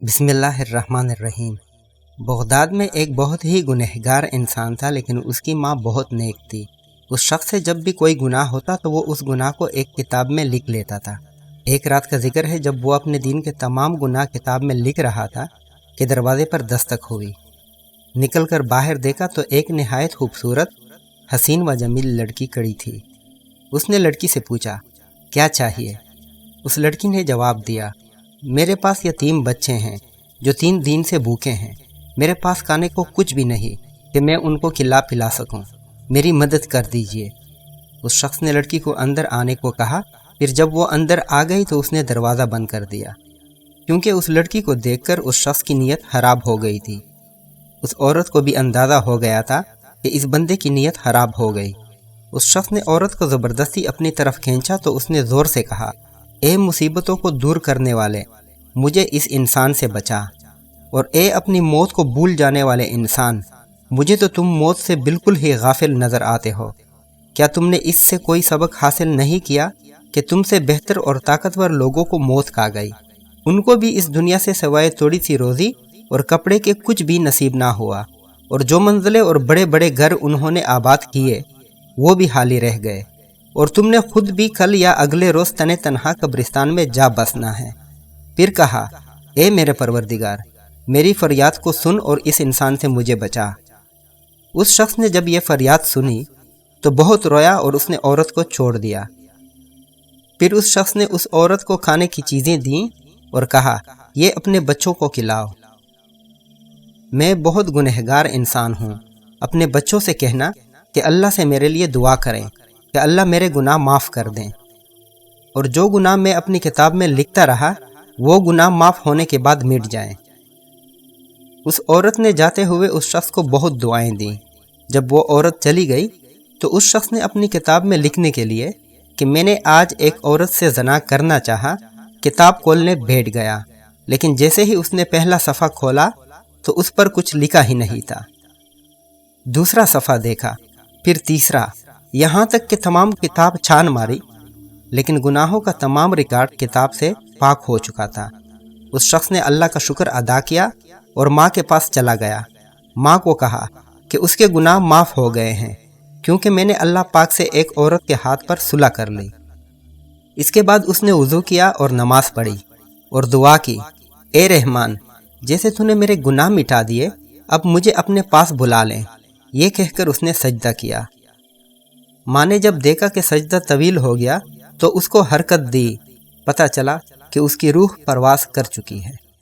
بسم اللہ الرحمن الرحیم۔ بغداد میں ایک بہت ہی گنہگار انسان تھا، لیکن اس کی ماں بہت نیک تھی۔ اس شخص سے جب بھی کوئی گناہ ہوتا تو وہ اس گناہ کو ایک کتاب میں لکھ لیتا تھا۔ ایک رات کا ذکر ہے جب وہ اپنے دین کے تمام گناہ کتاب میں لکھ رہا تھا کہ دروازے پر دستک ہوئی۔ نکل کر باہر دیکھا تو ایک نہایت خوبصورت، حسین و جمیل لڑکی کھڑی تھی۔ اس نے لڑکی سے پوچھا، کیا چاہیے؟ اس لڑکی نے جواب دیا، میرے پاس یتیم بچے ہیں جو 3 دن سے بھوکے ہیں۔ میرے پاس کھانے کو کچھ بھی نہیں کہ میں ان کو کھلا پلا سکوں، میری مدد کر دیجئے۔ اس شخص نے لڑکی کو اندر آنے کو کہا۔ پھر جب وہ اندر آ گئی تو اس نے دروازہ بند کر دیا، کیونکہ اس لڑکی کو دیکھ کر اس شخص کی نیت خراب ہو گئی تھی۔ اس عورت کو بھی اندازہ ہو گیا تھا کہ اس بندے کی نیت خراب ہو گئی۔ اس شخص نے عورت کو زبردستی اپنی طرف کھینچا تو اس نے زور سے کہا، اے مصیبتوں کو دور کرنے والے، مجھے اس انسان سے بچا، اور اے اپنی موت کو بھول جانے والے انسان، مجھے تو تم موت سے بالکل ہی غافل نظر آتے ہو۔ کیا تم نے اس سے کوئی سبق حاصل نہیں کیا کہ تم سے بہتر اور طاقتور لوگوں کو موت کھا گئی؟ ان کو بھی اس دنیا سے سوائے تھوڑی سی روزی اور کپڑے کے کچھ بھی نصیب نہ ہوا، اور جو منزلیں اور بڑے بڑے گھر انہوں نے آباد کیے وہ بھی خالی رہ گئے، اور تم نے خود بھی کل یا اگلے روز تنے تنہا قبرستان میں جا بسنا ہے۔ پھر کہا، اے میرے پروردگار، میری فریاد کو سن اور اس انسان سے مجھے بچا۔ اس شخص نے جب یہ فریاد سنی تو بہت رویا اور اس نے عورت کو چھوڑ دیا۔ پھر اس شخص نے اس عورت کو کھانے کی چیزیں دیں اور کہا، یہ اپنے بچوں کو کھلاؤ۔ میں بہت گنہگار انسان ہوں، اپنے بچوں سے کہنا کہ اللہ سے میرے لیے دعا کریں کہ اللہ میرے گناہ معاف کر دیں، اور جو گناہ میں اپنی کتاب میں لکھتا رہا وہ گناہ معاف ہونے کے بعد مٹ جائیں۔ اس عورت نے جاتے ہوئے اس شخص کو بہت دعائیں دیں۔ جب وہ عورت چلی گئی تو اس شخص نے اپنی کتاب میں لکھنے کے لیے کہ میں نے آج ایک عورت سے زنا کرنا چاہا، کتاب کھولنے بیٹھ گیا، لیکن جیسے ہی اس نے پہلا صفحہ کھولا تو اس پر کچھ لکھا ہی نہیں تھا۔ دوسرا صفحہ دیکھا، پھر تیسرا، یہاں تک کہ تمام کتاب چھان ماری، لیکن گناہوں کا تمام ریکارڈ کتاب سے پاک ہو چکا تھا۔ اس شخص نے اللہ کا شکر ادا کیا اور ماں کے پاس چلا گیا۔ ماں کو کہا کہ اس کے گناہ معاف ہو گئے ہیں، کیونکہ میں نے اللہ پاک سے ایک عورت کے ہاتھ پر صلح کر لی۔ اس کے بعد اس نے وضو کیا اور نماز پڑھی اور دعا کی، اے رحمان، جیسے تو نے میرے گناہ مٹا دیے، اب مجھے اپنے پاس بلا لیں۔ یہ کہہ کر اس نے سجدہ کیا۔ ماں نے جب دیکھا کہ سجدہ طویل ہو گیا تو اس کو حرکت دی، پتہ چلا کہ اس کی روح پرواز کر چکی ہے۔